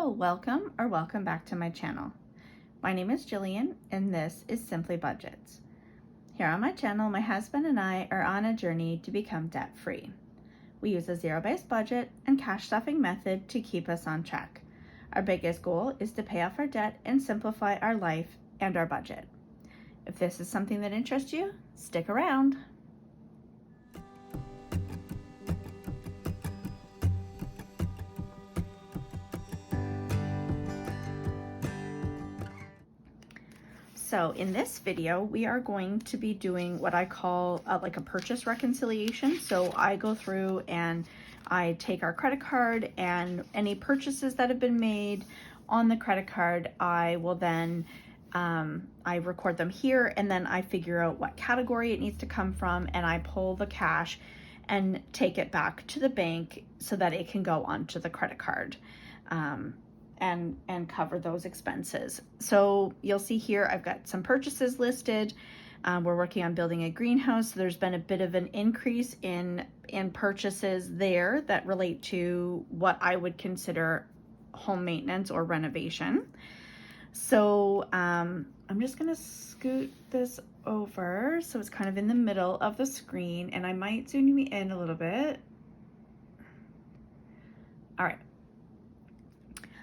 Hello, welcome back to my channel. My name is Jillian and this is Simply Budgets. Here on my channel, my husband and I are on a journey to become debt-free. We use a zero-based budget and cash stuffing method to keep us on track. Our biggest goal is to pay off our debt and simplify our life and our budget. If this is something that interests you, stick around. So in this video, we are going to be doing what I call like a purchase reconciliation. So I go through and I take our credit card and any purchases that have been made on the credit card, I will then, I record them here and then I figure out what category it needs to come from and I pull the cash and take it back to the bank so that it can go onto the credit card. And cover those expenses. So you'll see here, I've got some purchases listed. We're working on building a greenhouse. So there's been a bit of an increase in purchases there that relate to what I would consider home maintenance or renovation. So I'm just gonna scoot this over so it's kind of in the middle of the screen and I might zoom me in a little bit. All right.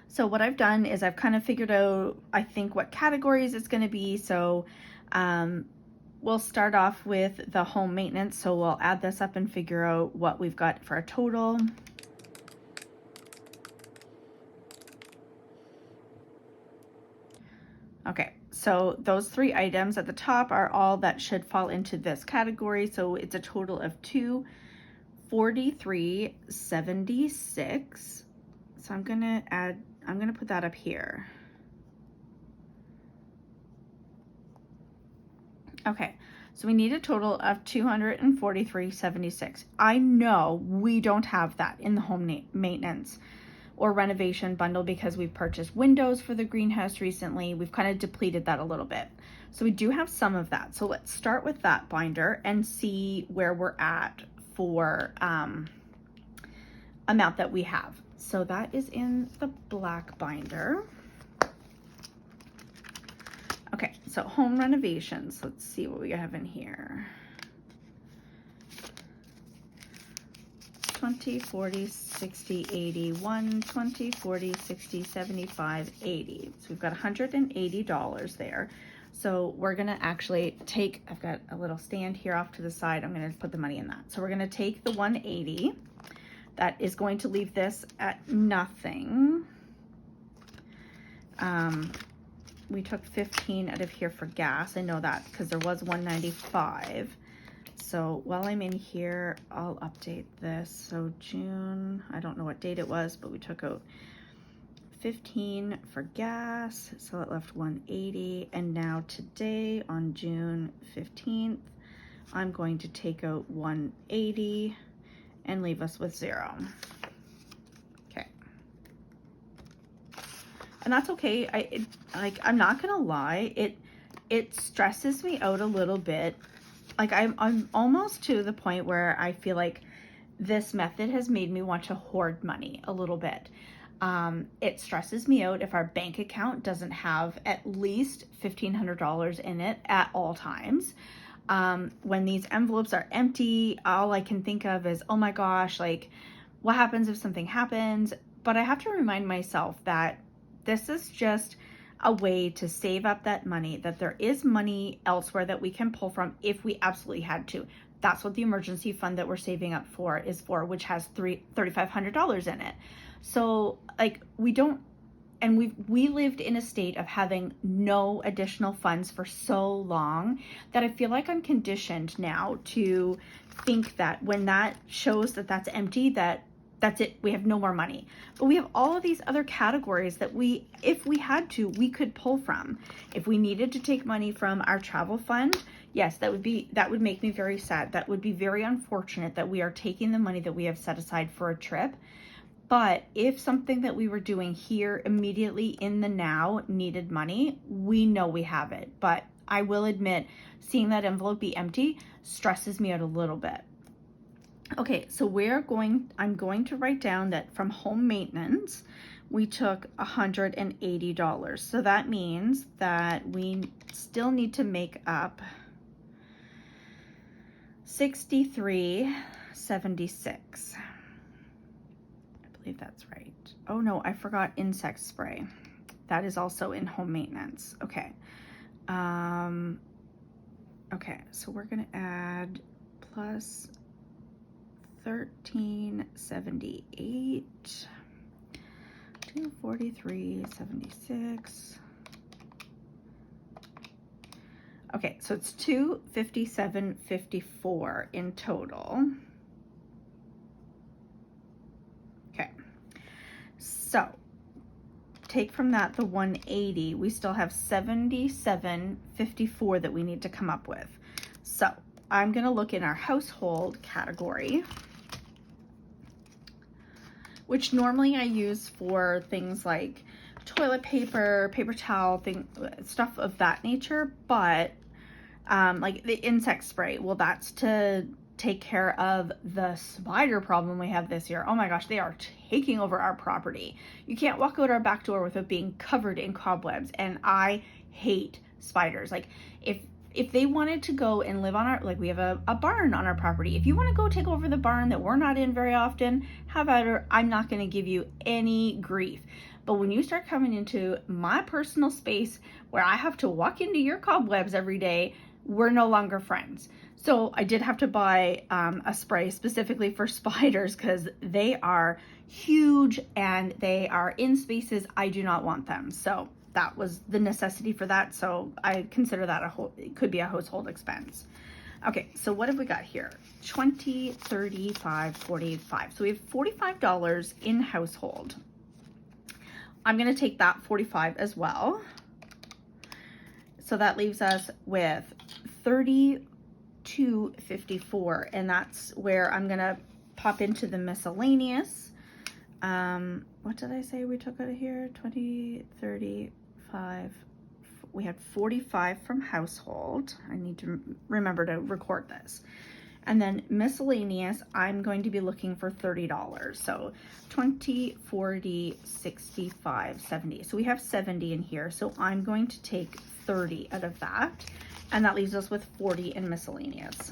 So what I've done is I've kind of figured out, I think, what categories it's going to be. So we'll start off with the home maintenance. So we'll add this up and figure out what we've got for a total. Okay, so those three items at the top are all that should fall into this category. So it's a total of $243.76. So I'm gonna put that up here. Okay, so we need a total of $243.76. I know we don't have that in the home maintenance or renovation bundle because we've purchased windows for the greenhouse recently. We've kind of depleted that a little bit. So we do have some of that. So let's start with that binder and see where we're at for amount that we have. So that is in the black binder. Okay, so home renovations. Let's see what we have in here. 20, 40, 60, 80, 1, 20, 40, 60, 75, 80. So we've got $180 there. So we're gonna actually take, I've got a little stand here off to the side. I'm gonna put the money in that. So we're gonna take the 180. That is going to leave this at nothing. We took 15 out of here for gas. I know that because there was 195. So while I'm in here, I'll update this. So June, I don't know what date it was, but we took out 15 for gas. So it left 180. And now today on June 15th, I'm going to take out 180 and leave us with 0. Okay. And that's okay. I'm not gonna lie, it stresses me out a little bit. Like I'm almost to the point where I feel like this method has made me want to hoard money a little bit. It stresses me out if our bank account doesn't have at least $1,500 in it at all times. When these envelopes are empty, all I can think of is, oh my gosh, like what happens if something happens? But I have to remind myself that this is just a way to save up that money, that there is money elsewhere that we can pull from if we absolutely had to. That's what the emergency fund that we're saving up for is for, which has $3,500 in it. So like we lived in a state of having no additional funds for so long that I feel like I'm conditioned now to think that when that shows that that's empty, that's it, we have no more money. But we have all of these other categories that if we had to, we could pull from. If we needed to take money from our travel fund, yes, that would make me very sad. That would be very unfortunate that we are taking the money that we have set aside for a trip. But if something that we were doing here immediately in the now needed money, we know we have it. But I will admit, seeing that envelope be empty stresses me out a little bit. Okay, so I'm going to write down that from home maintenance, we took $180. So that means that we still need to make up $63.76. I believe that's right. Oh no, I forgot insect spray. That is also in home maintenance. Okay. Okay, so we're gonna add plus 1378 to 43.76. Okay, so it's 257.54 in total. Okay, so take from that the 180, we still have 77.54 that we need to come up with. So I'm gonna look in our household category, which normally I use for things like toilet paper, paper towel, stuff of that nature, but like the insect spray, well, that's to take care of the spider problem we have this year. Oh my gosh, they are taking over our property. You can't walk out our back door without being covered in cobwebs, and I hate spiders. Like if they wanted to go and live on our, like we have a barn on our property, if you want to go take over the barn that we're not in very often, have at her. I'm not going to give you any grief. But when you start coming into my personal space where I have to walk into your cobwebs every day, we're no longer friends. So I did have to buy a spray specifically for spiders because they are huge and they are in spaces I do not want them. So that was the necessity for that. So I consider that it could be a household expense. Okay, so what have we got here? 20, 35, 45. So we have $45 in household. I'm gonna take that 45 as well. So that leaves us with 32.54, and that's where I'm gonna pop into the miscellaneous. What did I say we took out of here? 20, 35. We had 45 from household. I need to remember to record this. And then miscellaneous, I'm going to be looking for $30. So 20, 40, 65, 70. So we have 70 in here. So I'm going to take 30 out of that. And that leaves us with 40 in miscellaneous.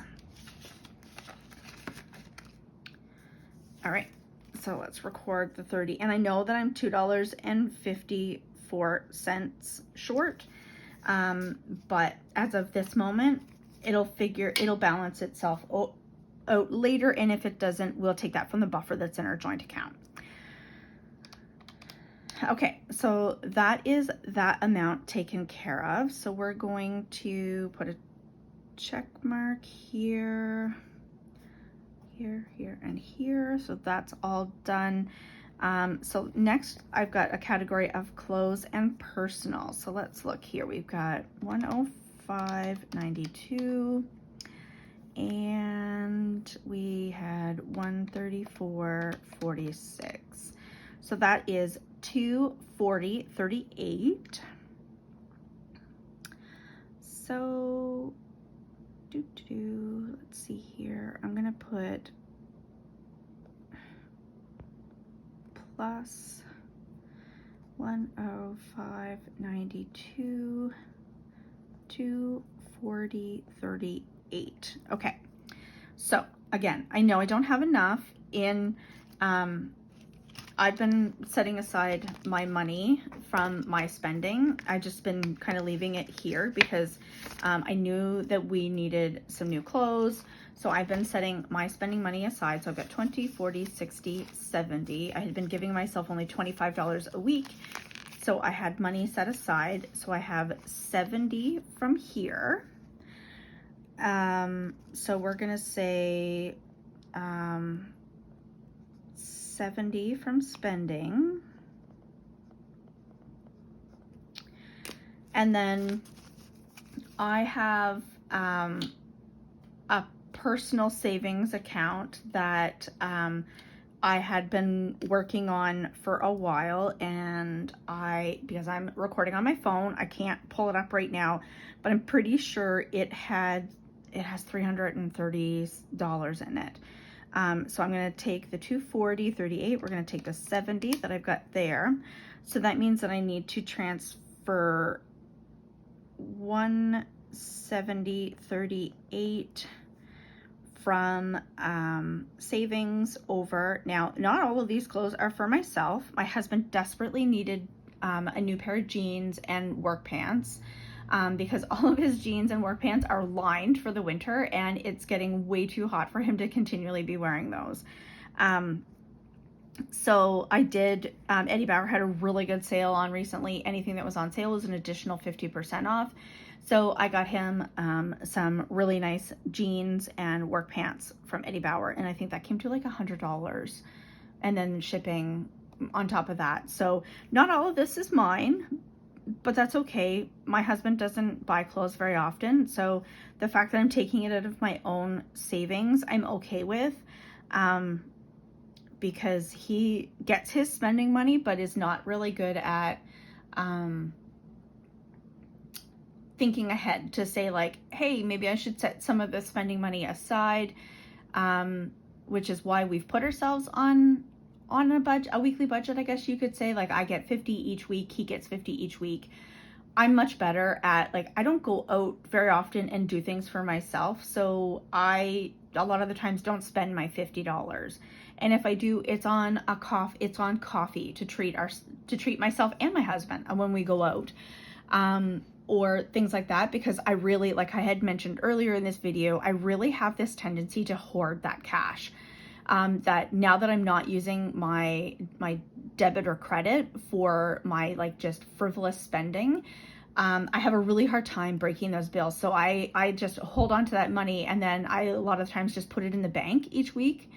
All right, so let's record the 30. And I know that I'm $2.54 short. But as of this moment, it'll balance itself out later, and if it doesn't, we'll take that from the buffer that's in our joint account. Okay, so that is that amount taken care of. So we're going to put a check mark here, here, and here. So that's all done. So next I've got a category of clothes and personal. So let's look here. We've got 105.92 and we had 134.46. So that is 240.38. So let's see here. I'm gonna put plus 105.92 to 240.38. Okay, so again, I know I don't have enough in I've been setting aside my money from my spending. I've just been kind of leaving it here because I knew that we needed some new clothes. So I've been setting my spending money aside. So I've got 20, 40, 60, 70. I had been giving myself only $25 a week. So I had money set aside. So I have 70 from here. So we're gonna say 70 from spending. And then I have a personal savings account that I had been working on for a while, and because I'm recording on my phone, I can't pull it up right now, but I'm pretty sure it has $330 in it. So I'm going to take the 240.38. We're going to take the 70 that I've got there. So that means that I need to transfer 170.38 from savings over. Now, not all of these clothes are for myself. My husband desperately needed a new pair of jeans and work pants because all of his jeans and work pants are lined for the winter, and it's getting way too hot for him to continually be wearing those. So I did, Eddie Bauer had a really good sale on recently. Anything that was on sale was an additional 50% off. So I got him some really nice jeans and work pants from Eddie Bauer, and I think that came to like $100, and then shipping on top of that. So not all of this is mine, but that's okay. My husband doesn't buy clothes very often, so the fact that I'm taking it out of my own savings, I'm okay with, because he gets his spending money, but is not really good at thinking ahead to say like, hey, maybe I should set some of the spending money aside, which is why we've put ourselves on a weekly budget, I guess you could say. Like, I get 50 each week, he gets 50 each week. I'm much better at, like, I don't go out very often and do things for myself, so I a lot of the times don't spend my $50. And if I do, it's on coffee to treat myself and my husband when we go out. Or things like that, because I really, like I had mentioned earlier in this video, I really have this tendency to hoard that cash. That now that I'm not using my debit or credit for my like just frivolous spending, I have a really hard time breaking those bills. So I just hold on to that money, and then I a lot of times just put it in the bank each week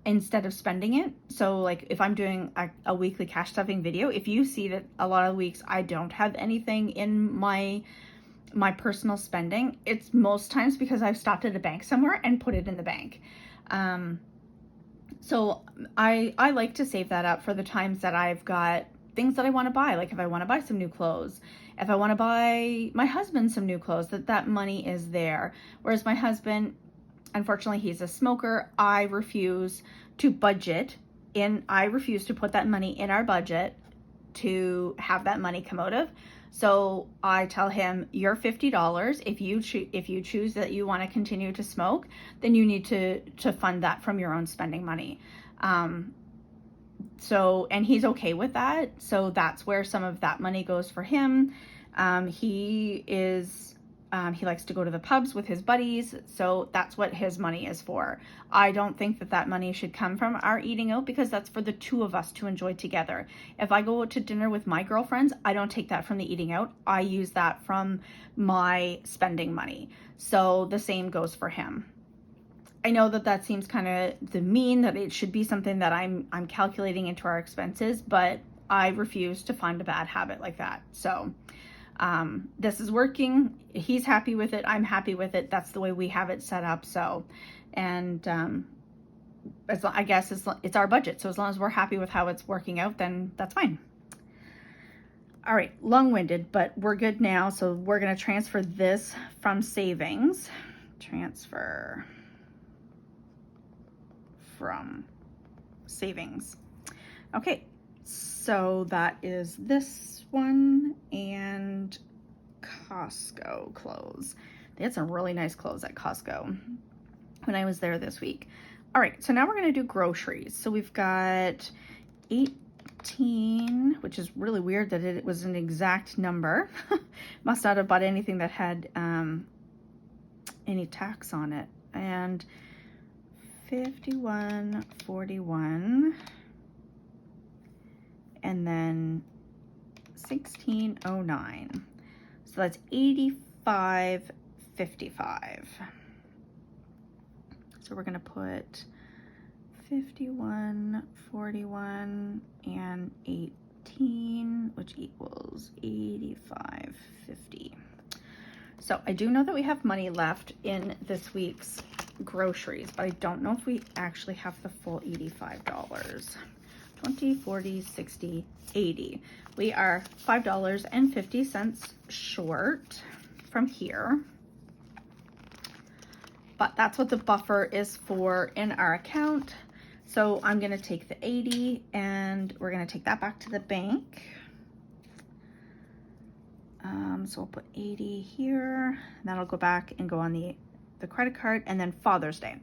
instead of spending it. So like if I'm doing a weekly cash stuffing video, if you see that a lot of weeks I don't have anything in my personal spending, it's most times because I've stopped at a bank somewhere and put it in the bank. So I like to save that up for the times that I've got things that I want to buy. Like if I want to buy some new clothes, if I want to buy my husband some new clothes, that money is there. Whereas my husband, unfortunately, he's a smoker. I refuse to budget in, I refuse to put that money in our budget to have that money come out of. So I tell him, you're $50. If you choose that you want to continue to smoke, then you need to fund that from your own spending money. So, and he's okay with that. So that's where some of that money goes for him. He likes to go to the pubs with his buddies, so that's what his money is for. I don't think that money should come from our eating out, because that's for the two of us to enjoy together. If I go out to dinner with my girlfriends, I don't take that from the eating out. I use that from my spending money. So the same goes for him. I know that seems kind of demean, that it should be something that I'm calculating into our expenses, but I refuse to find a bad habit like that. So this is working. He's happy with it. I'm happy with it. That's the way we have it set up. So, and I guess it's our budget. So as long as we're happy with how it's working out, then that's fine. All right, long-winded, but we're good now. So we're going to transfer this from savings. Transfer from savings. Okay, so that is this one and Costco clothes. They had some really nice clothes at Costco when I was there this week. All right, so now we're going to do groceries. So we've got 18, which is really weird that it was an exact number. Must not have bought anything that had any tax on it. And 51.41, and then 16.09. So that's 85.55. So we're gonna put 51.41 and 18, which equals 85.50. So I do know that we have money left in this week's groceries, but I don't know if we actually have the full $85. 20, 40, 60, 80. We are $5.50 short from here. but that's what the buffer is for in our account. So I'm going to take the 80 and we're going to take that back to the bank. So I'll put 80 here, and that'll go back and go on the credit card, and then Father's Day.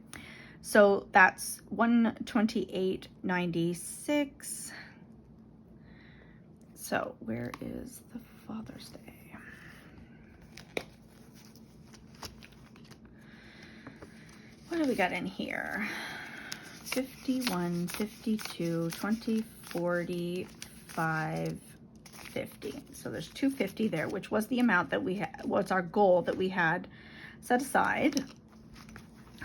So that's $128.96. So where is the Father's Day? What do we got in here? 51, 52, 20, 40, 5, 50. So there's 250 there, which was the amount that we was our goal that we had set aside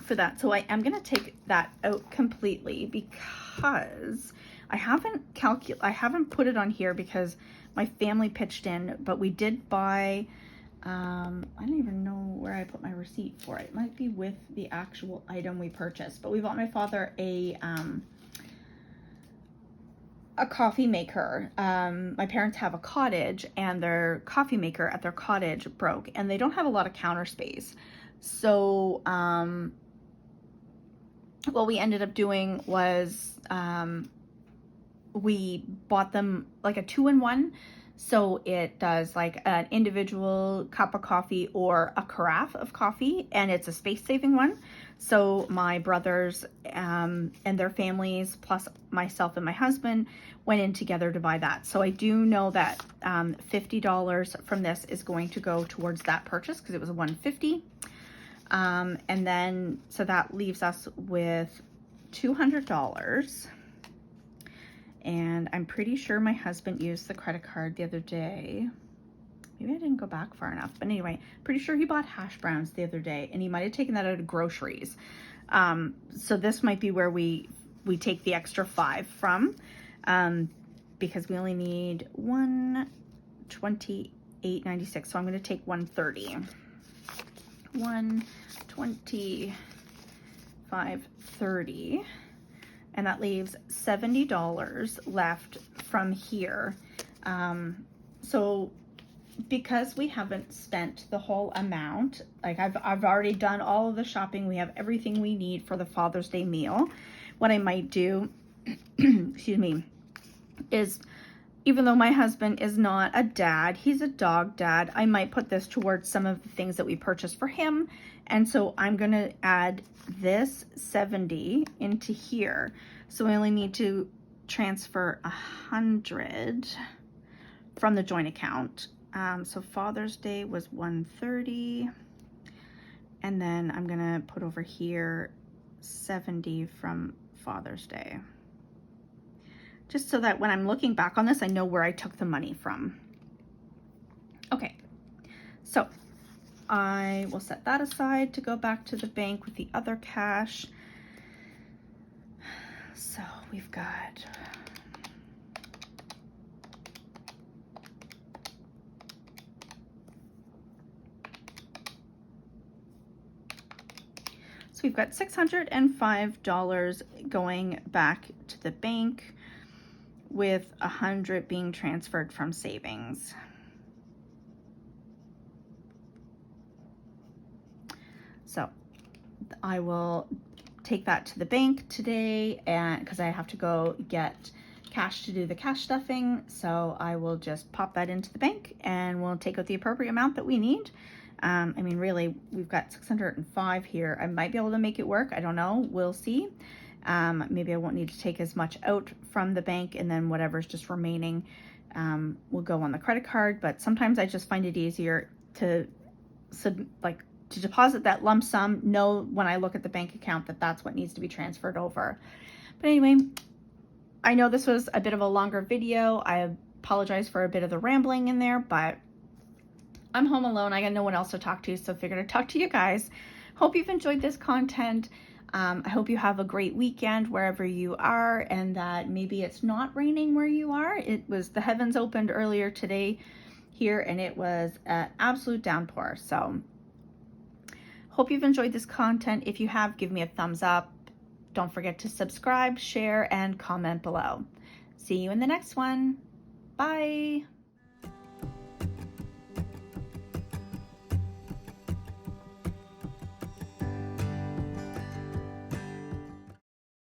for that. So I am going to take that out completely because I haven't put it on here because my family pitched in, but we did buy I don't even know where I put my receipt for it. It might be with the actual item we purchased, but we bought my father a coffee maker. My parents have a cottage, and their coffee maker at their cottage broke, and they don't have a lot of counter space. So what we ended up doing was we bought them like a 2-in-1. So it does like an individual cup of coffee or a carafe of coffee, and it's a space-saving one. So my brothers and their families, plus myself and my husband, went in together to buy that. So I do know that $50 from this is going to go towards that purchase because it was a $150. And then, so that leaves us with $200. And I'm pretty sure my husband used the credit card the other day. Maybe I didn't go back far enough. But anyway, pretty sure he bought hash browns the other day, and he might have taken that out of groceries. So this might be where we take the extra 5 from, because we only need $128.96. So I'm going to take $130. $125.30. And that leaves $70 left from here. So because we haven't spent the whole amount, like I've already done all of the shopping, we have everything we need for the Father's Day meal. What I might do, excuse me, is even though my husband is not a dad, he's a dog dad, I might put this towards some of the things that we purchased for him. And so I'm going to add this 70 into here. So I only need to transfer 100 from the joint account. So Father's Day was 130. And then I'm going to put over here 70 from Father's Day. Just so that when I'm looking back on this, I know where I took the money from. Okay, so I will set that aside to go back to the bank with the other cash. So we've got $605 going back to the bank, with 100 being transferred from savings. So I will take that to the bank today, and because I have to go get cash to do the cash stuffing, so I will just pop that into the bank and we'll take out the appropriate amount that we need. I mean, really, we've got 605 here. I might be able to make it work. I don't know. We'll see. Maybe I won't need to take as much out from the bank, and then whatever's just remaining will go on the credit card. But sometimes I just find it easier to deposit that lump sum, know when I look at the bank account that that's what needs to be transferred over. But anyway, I know this was a bit of a longer video. I apologize for a bit of the rambling in there, but I'm home alone. I got no one else to talk to, so I figured I'd talk to you guys. Hope you've enjoyed this content. I hope you have a great weekend wherever you are, and that maybe it's not raining where you are. The heavens opened earlier today here, and it was an absolute downpour. So hope you've enjoyed this content. If you have, give me a thumbs up. Don't forget to subscribe, share, and comment below. See you in the next one. Bye.